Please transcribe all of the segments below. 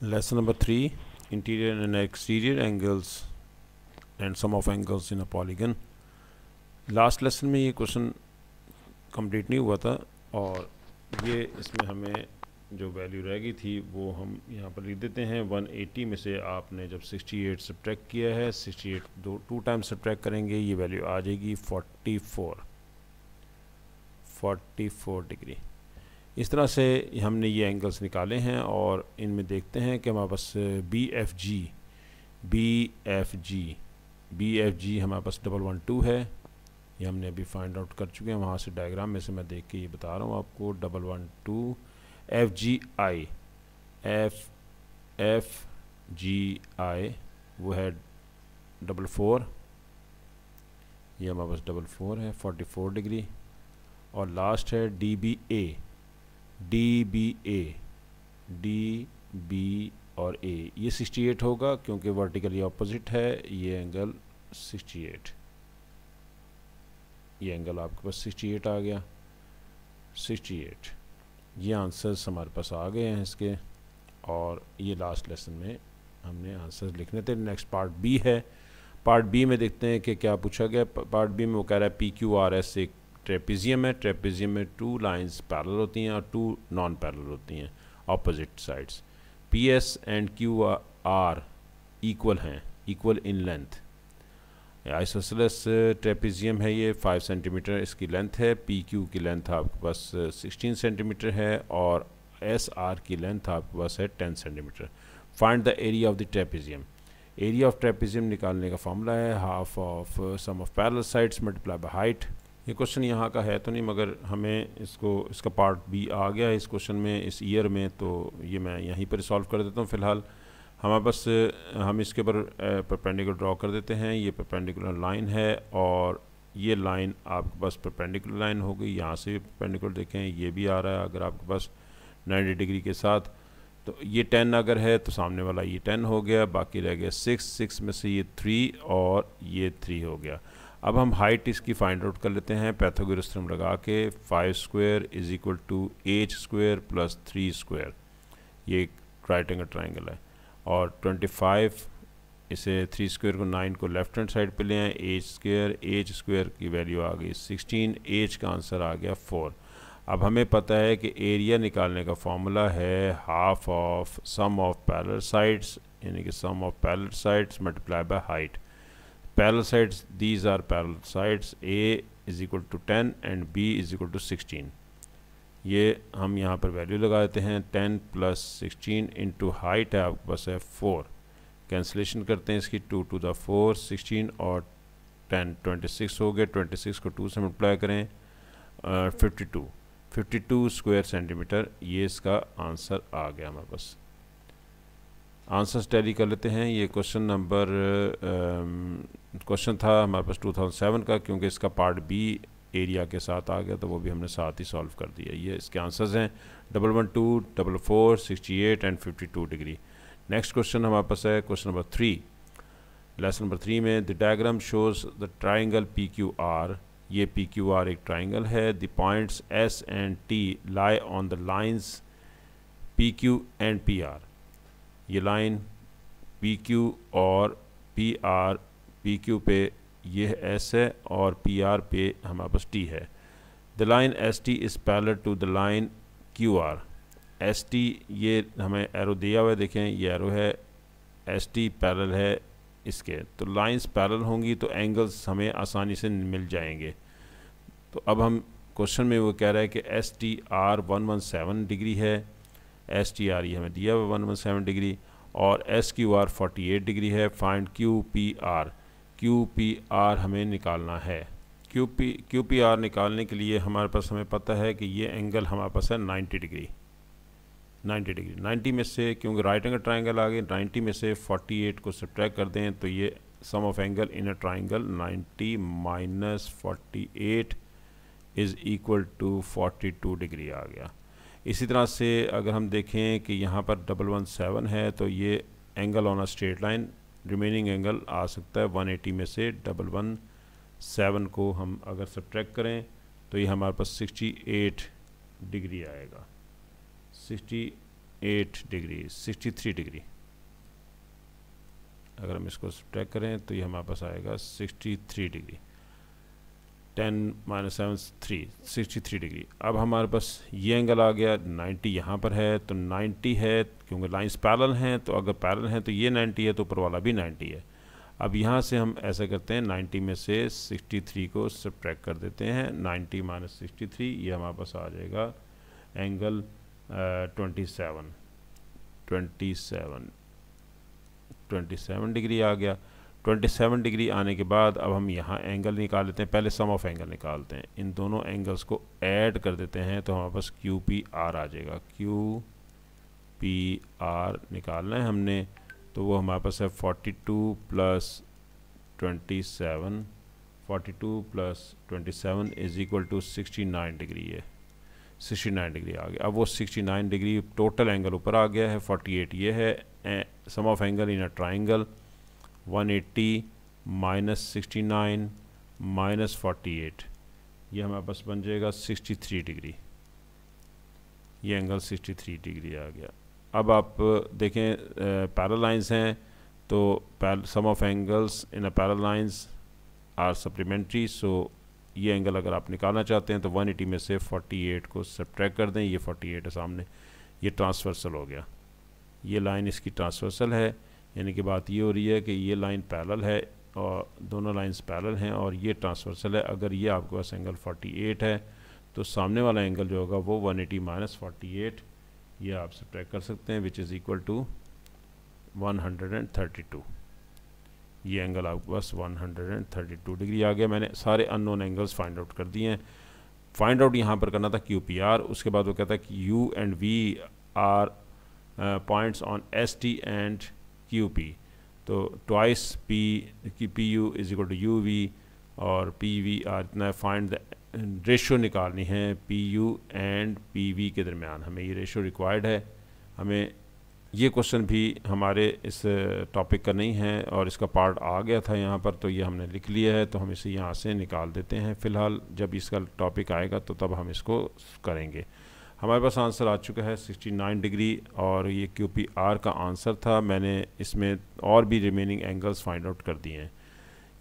Lesson number 3, interior and exterior angles and sum of angles in a polygon. Last lesson में ये question complete नहीं हुआ था और ये इसमें हमें जो वैल्यू रह गई थी वो हम यहाँ पर लिख देते हैं। 180 में से आपने जब 68 सब्ट्रैक्ट किया है, 68 टू टाइम्स सब्ट्रैक्ट करेंगे, ये वैल्यू आ जाएगी 44 डिग्री। इस तरह से हमने ये एंगल्स निकाले हैं और इनमें देखते हैं कि हमारे पास बी एफ जी हमारे पास 112 है। ये हमने अभी फाइंड आउट कर चुके हैं, वहाँ से डायग्राम में से मैं देख के ये बता रहा हूँ आपको। 112 एफ जी आई वो है 44, ये हमारे पास 44 है 44 डिग्री। और लास्ट है डी बी और ए, ये 68 होगा क्योंकि वर्टिकली ऑपोजिट है। ये एंगल 68, ये एंगल आपके पास 68 आ गया। 68 ये आंसर्स हमारे पास आ गए हैं इसके, और ये लास्ट लेसन में हमने आंसर्स लिखने थे। नेक्स्ट पार्ट बी है। पार्ट बी में देखते हैं कि क्या पूछा गया। पार्ट बी में वो कह रहा है PQRS एक ट्रेपेजियम है। ट्रेपेजियम में 2 लाइंस पैरेलल होती हैं और 2 नॉन पैरेलल होती हैं, opposite sides. PS and QR equal हैं, equal in length. Isosceles trapezium है, ये 5 सेंटीमीटर इसकी लेंथ है। PQ की लेंथ आपके पास 16 सेंटीमीटर है और SR की लेंथ आपके पास है 10 centimetre. Find the area of the trapezium. Area of trapezium निकालने का फॉर्मूला है half of sum of parallel sides multiply by height. ये क्वेश्चन यहाँ का है तो नहीं, मगर हमें इसका पार्ट बी आ गया है इस क्वेश्चन में, इस ईयर में, तो ये मैं यहीं पर सॉल्व कर देता हूँ। फ़िलहाल हमारे पास हम इसके ऊपर परपेंडिकुलर ड्रॉ कर देते हैं। ये परपेंडिकुलर लाइन है और ये लाइन आपके पास परपेंडिकुलर लाइन हो गई। यहाँ से भी परपेंडिकुलर देखें, ये भी आ रहा है अगर आपके पास 90 डिग्री के साथ। तो ये 10 अगर है तो सामने वाला ये 10 हो गया, बाकी रह गया 6 में से ये 3 और ये 3 हो गया। अब हम हाइट इसकी फाइंड आउट कर लेते हैं पैथागोरस थ्योरम लगा के। 5 square is equal to h square plus 3 square, ये एक राइट एंगल ट्राइंगल है। और 25 इसे 3 स्क्वायर को 9 को लेफ्ट हैंड साइड पे ले आए। h स्क्वायर की वैल्यू आ गई 16, h का आंसर आ गया 4। अब हमें पता है कि एरिया निकालने का फॉर्मूला है half of sum of parallel sides, यानी कि sum of parallel sides multiply by height. Parallel sides, these are parallel sides, a is equal to 10 and b is equal to 16। ये हम यहाँ पर वैल्यू लगा देते हैं। 10 प्लस 16 इंटू हाइट है आपके पास है 4। कैंसिलेशन करते हैं इसकी, 2 टू द 4, 16 और 10 26 हो गए। 26 को 2 से मल्टीप्लाई करें 52 स्क्वायर सेंटीमीटर, ये इसका आंसर आ गया हमारे पास। आंसर्स टैली कर लेते हैं। ये क्वेश्चन था हमारे पास 2007 का, क्योंकि इसका पार्ट बी एरिया के साथ आ गया तो वो भी हमने साथ ही सॉल्व कर दिया। ये इसके आंसर्स हैं 112, 44, 68 एंड 52 डिग्री। नेक्स्ट क्वेश्चन हमारे पास है क्वेश्चन नंबर 3। लेसन नंबर 3 में the diagram shows the triangle PQR। ये PQR एक ट्राइंगल है। The points S and T lie on the lines PQ and PR। ये लाइन PQ और PR, PQ पे ये S है और PR पे हमारे पास T है। The line ST is parallel to the line QR। ST ये हमें एरो दिया हुआ है, देखें ये एरो है, ST पैरेलल है इसके। तो लाइंस पैरेलल होंगी तो एंगल्स हमें आसानी से मिल जाएंगे। तो अब हम क्वेश्चन में वो कह रहा है कि STR 117 डिग्री है। STR ये हमें दिया हुआ 117 डिग्री और SQR 48 डिग्री है। फाइंड QPR हमें निकालना है। QPR निकालने के लिए हमारे पास हमें पता है कि ये एंगल हमारे पास है 90 डिग्री। 90 में से, क्योंकि राइट एंगल ट्राइंगल आ गए, 90 में से 48 को सब्ट्रैक्ट कर दें तो ये sum of angle in a triangle 90 minus 48 is equal to 42 degree आ गया। इसी तरह से अगर हम देखें कि यहाँ पर 117 है तो ये angle on a straight line, remaining angle आ सकता है 180 में से 117 को हम अगर सब्ट्रैक्ट करें तो ये हमारे पास 68 डिग्री आएगा। 68 8 डिग्री 63 डिग्री। अगर हम इसको सब्ट्रैक्ट करें तो ये हमारे पास आएगा 63 डिग्री। 10 - 7 3 63 डिग्री। अब हमारे पास ये एंगल आ गया 90 यहाँ पर है, तो 90 है क्योंकि लाइंस पैरेलल हैं, तो अगर पैरेलल हैं तो ये 90 है, तो ऊपर वाला भी 90 है। अब यहाँ से हम ऐसा करते हैं 90 में से 63 को सब्ट्रैक्ट कर देते हैं। 90 - 63 ये हमारे पास आ जाएगा एंगल 27 डिग्री आ गया। 27 डिग्री आने के बाद अब हम यहाँ एंगल निकाल लेते हैं। पहले सम ऑफ एंगल निकालते हैं, इन दोनों एंगल्स को ऐड कर देते हैं, तो हमारे पास QPR आ जाएगा। QPR निकालना है हमने, तो वो हमारे पास है 42 + 27 42 + 27 = 69 डिग्री है। 69 डिग्री आ गया। अब वो 69 डिग्री टोटल एंगल ऊपर आ गया है। 48 ये है sum of angle in a triangle. 180 - 69 - 48 ये हमारे पास बन जाएगा 63 डिग्री। ये एंगल 63 डिग्री आ गया। अब आप देखें पैरेलल लाइंस हैं, तो sum of angles in a parallel lines are supplementary. So ये एंगल अगर आप निकालना चाहते हैं तो 180 में से 48 को सब्ट्रैक्ट कर दें। ये 48 है सामने, ये ट्रांसवर्सल हो गया। ये लाइन इसकी ट्रांसवर्सल है, यानी कि बात ये हो रही है कि ये लाइन पैरेलल है और दोनों लाइंस पैरेलल हैं, और ये ट्रांसवर्सल है। अगर ये आपके पास एंगल 48 है तो सामने वाला एंगल जो होगा वो 180 - 48 ये आप सब्ट्रैक्ट कर सकते हैं, विच इज़ इक्वल टू 132। ये एंगल आपके पास 132 डिग्री आ गया। मैंने सारे अननोन एंगल्स फाइंड आउट कर दिए हैं। फाइंड आउट यहाँ पर करना था QPR। उसके बाद वो कहता है कि U and V are points on ST and QP। तो ट्वाइस PU = UV और PVR इतना है। फाइंड द रेशो निकालनी है PU एंड PV के दरमियान, हमें ये रेशो रिक्वायर्ड है। हमें ये क्वेश्चन भी हमारे इस टॉपिक का नहीं है और इसका पार्ट आ गया था यहाँ पर, तो ये हमने लिख लिया है, तो हम इसे यहाँ से निकाल देते हैं। फ़िलहाल जब इसका टॉपिक आएगा तो तब हम इसको करेंगे। हमारे पास आंसर आ चुका है 69 डिग्री, और ये QPR का आंसर था। मैंने इसमें और भी रिमेनिंग एंगल्स फाइंड आउट कर दिए हैं।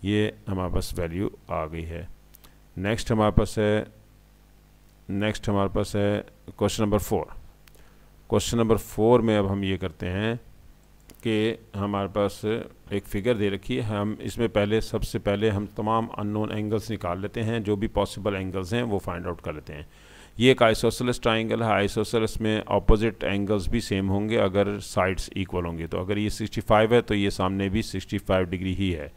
ये हमारे पास वैल्यू आ गई है। नेक्स्ट हमारे पास है क्वेश्चन नंबर 4। क्वेश्चन नंबर 4 में अब हम ये करते हैं कि हमारे पास एक फिगर दे रखी है। हम इसमें सबसे पहले हम तमाम अननोन एंगल्स निकाल लेते हैं, जो भी पॉसिबल एंगल्स हैं वो फाइंड आउट कर लेते हैं। ये एक आइसोसेलेस ट्राइंगल है। आइसोसेलेस में ऑपोजिट एंगल्स भी सेम होंगे अगर साइड्स इक्वल होंगे। तो अगर ये 65 है तो ये सामने भी 65 डिग्री ही है।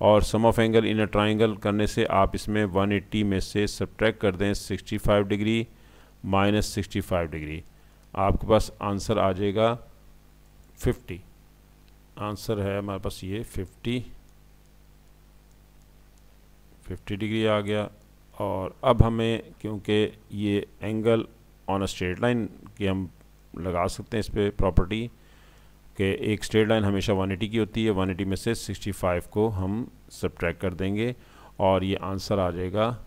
और sum of angle in a triangle करने से आप इसमें 180 में से सब्ट्रैक्ट कर दें 65 डिग्री - 65 डिग्री, आपके पास आंसर आ जाएगा 50। आंसर है हमारे पास ये 50 डिग्री आ गया। और अब हमें, क्योंकि ये angle on a straight line की हम लगा सकते हैं इस पर प्रॉपर्टी कि एक स्ट्रेट लाइन हमेशा 180 की होती है। 180 में से 65 को हम सब्ट्रैक्ट कर देंगे और ये आंसर आ जाएगा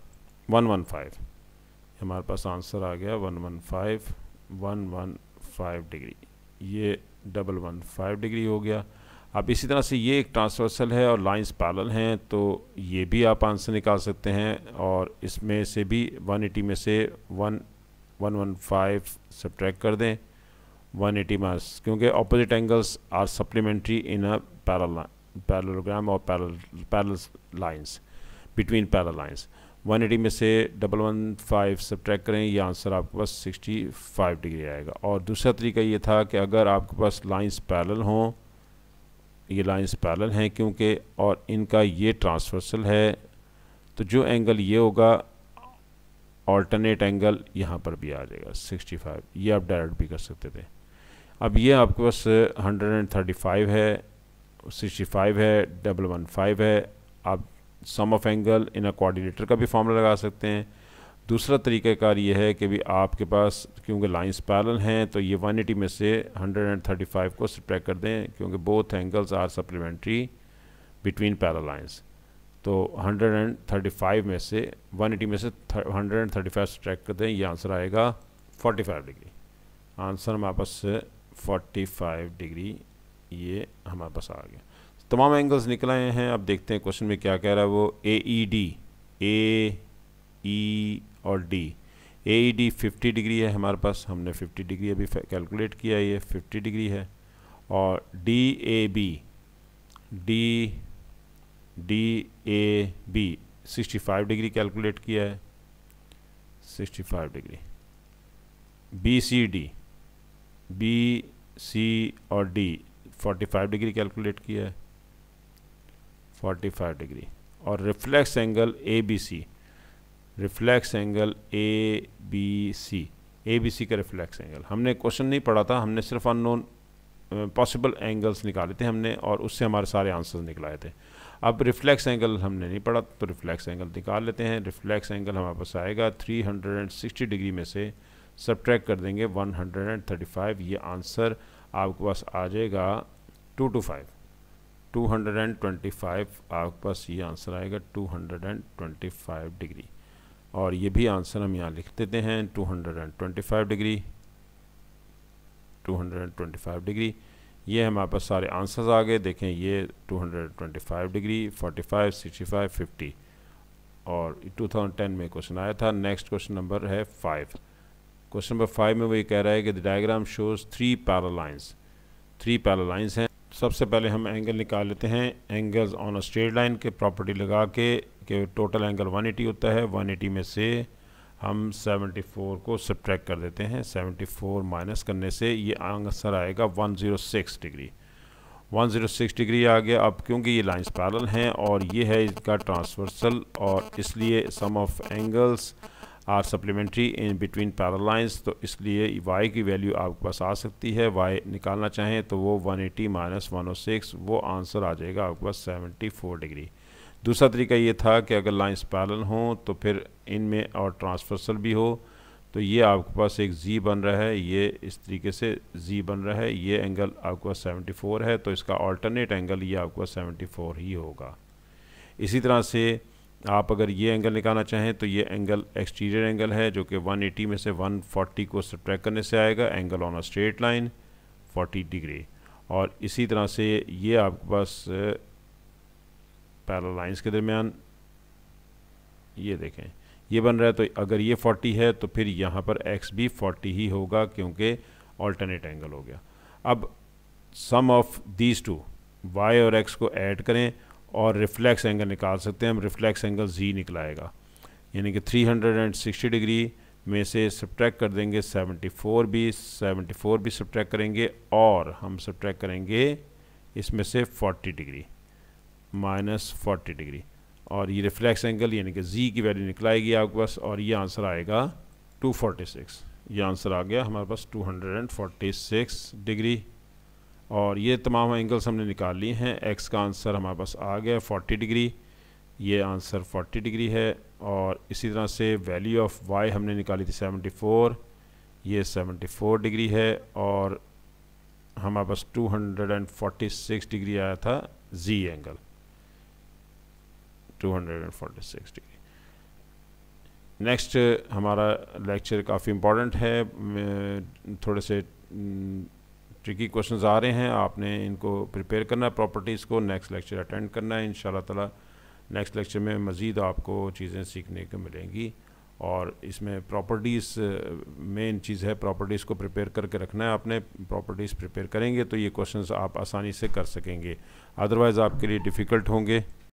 115। हमारे पास आंसर आ गया 115 डिग्री। ये 115 डिग्री हो गया। अब इसी तरह से ये एक ट्रांसवर्सल है और लाइंस पैरेलल हैं, तो ये भी आप आंसर निकाल सकते हैं। और इसमें से भी 180 में से 115 सब्ट्रैक्ट कर दें 180 मास, क्योंकि opposite angles are supplementary in a parallelogram और parallel lines between parallel lines. 180 में से 115 सब्ट्रैक्ट करें, ये आंसर आपके पास 65 डिग्री आएगा। और दूसरा तरीका ये था कि अगर आपके पास लाइंस पैरेलल हों, ये लाइंस पैरेलल हैं क्योंकि, और इनका ये ट्रांसवर्सल है, तो जो एंगल ये होगा ऑल्टरनेट एंगल यहाँ पर भी आ जाएगा 65। ये आप डायरेक्ट भी कर सकते थे। अब ये आपके पास 135 है, 65 है, 115 है। आप sum of angle in a coordinator का भी फॉर्मूला लगा सकते हैं। दूसरा तरीक़ाकार ये है कि भी आपके पास क्योंकि लाइंस पैरेलल हैं तो ये 180 में से 135 को सब्ट्रैक्ट कर दें, क्योंकि both angles are supplementary between parallel lines. तो 135 में से 180 में से 135 सब्ट्रैक्ट कर दें, ये आंसर आएगा 45 डिग्री। आंसर हमारे पास 45 डिग्री ये हमारे पास आ गया। तमाम एंगल्स निकल आए हैं। अब देखते हैं क्वेश्चन में क्या कह रहा है वो। AED, ए ई और डी। AED 50 डिग्री है हमारे पास, हमने 50 डिग्री अभी कैलकुलेट किया, ये 50 डिग्री है। और DAB, DAB 65 डिग्री कैलकुलेट किया है, 65 डिग्री। BCD, BC और D 45 डिग्री कैलकुलेट किया है, 45 डिग्री। और reflex angle ABC, reflex angle ABC का रिफ्लेक्स एंगल हमने क्वेश्चन नहीं पढ़ा था, हमने सिर्फ अननोन पॉसिबल एंगल्स निकाले थे हमने और उससे हमारे सारे आंसर्स निकलाए थे। अब रिफ्लेक्स एंगल हमने नहीं पढ़ा तो रिफ्लेक्स एंगल निकाल लेते हैं। रिफ्लेक्स एंगल हमारे पास आएगा 360 डिग्री में से सब्ट्रैक्ट कर देंगे 135, ये आंसर आपके पास आ जाएगा 225 आपके पास ये आंसर आएगा 225 डिग्री। और ये भी आंसर हम यहाँ लिख देते हैं 225 डिग्री। ये हमारे पास सारे आंसर्स आ गए। देखें ये 225 डिग्री, 45, 65, 50 और 2010 में क्वेश्चन आया था। नेक्स्ट क्वेश्चन नंबर है 5। क्वेश्चन नंबर 5 में वो ये कह रहा है कि the diagram shows 3 parallel lines. 3 parallel lines हैं। सबसे पहले हम एंगल निकाल लेते हैं। Angles on a straight line के प्रॉपर्टी लगा के टोटल एंगल 180 होता है। 180 में से हम 74 को सब्ट्रैक्ट कर देते हैं। 74 माइनस करने से ये आंसर आएगा 106 डिग्री। 106 डिग्री आ गया। अब क्योंकि ये लाइंस पैरेलल हैं और ये है इसका ट्रांसवर्सल और इसलिए sum of angles are supplementary in between parallel lines, तो इसलिए y की वैल्यू आपके पास आ सकती है। y निकालना चाहें तो वो 180 माइनस 106, वो आंसर आ जाएगा आपके पास 74 डिग्री। दूसरा तरीका ये था कि अगर लाइंस पैरेलल हों तो फिर इनमें और ट्रांसवर्सल भी हो, तो ये आपके पास एक z बन रहा है, ये इस तरीके से z बन रहा है। ये एंगल आपके पास 74 है, तो इसका अल्टरनेट एंगल ये आपके पास 74 ही होगा। इसी तरह से आप अगर ये एंगल निकालना चाहें तो ये एंगल एक्सटीरियर एंगल है जो कि 180 में से 140 को सब्ट्रैक्ट करने से आएगा। Angle on a straight line 40 degree. और इसी तरह से ये आपके पास पैरेलल लाइंस के दरमियान ये देखें ये बन रहा है, तो अगर ये 40 है तो फिर यहाँ पर x भी 40 ही होगा क्योंकि ऑल्टरनेट एंगल हो गया। अब सम ऑफ दीज टू y और x को ऐड करें और रिफ्लेक्स एंगल निकाल सकते हैं हम। रिफ्लेक्स एंगल z निकलाएगा, यानी कि 360 डिग्री में से सब्ट्रैक्ट कर देंगे 74 भी सब्ट्रैक्ट करेंगे और हम सब्ट्रैक्ट करेंगे इसमें से 40 डिग्री माइनस 40 डिग्री और ये रिफ्लेक्स एंगल यानी कि z की वैल्यू निकलाएगी आपके पास और ये आंसर आएगा 246। ये आंसर आ गया हमारे पास 246 डिग्री। और ये तमाम एंगल्स हमने निकाल लिए हैं। x का आंसर हमारे पास आ गया 40 डिग्री, ये आंसर 40 डिग्री है। और इसी तरह से वैल्यू ऑफ y हमने निकाली थी 74, ये 74 डिग्री है। और हमारे पास 246 डिग्री आया था z एंगल, 246 डिग्री। नेक्स्ट हमारा लेक्चर काफ़ी इम्पोर्टेंट है, थोड़े से ट्रिकी क्वेश्चंस आ रहे हैं, आपने इनको प्रिपेयर करना है प्रॉपर्टीज़ को। नेक्स्ट लेक्चर अटेंड करना है इंशाल्लाह ताला। नेक्स्ट लेक्चर में मज़ीद आपको चीज़ें सीखने को मिलेंगी और इसमें प्रॉपर्टीज़ मेन चीज़ है। प्रॉपर्टीज़ को प्रिपेयर करके रखना है आपने। प्रॉपर्टीज़ प्रिपेयर करेंगे तो ये क्वेश्चंस आप आसानी से कर सकेंगे, अदरवाइज़ आपके लिए डिफ़िकल्ट होंगे।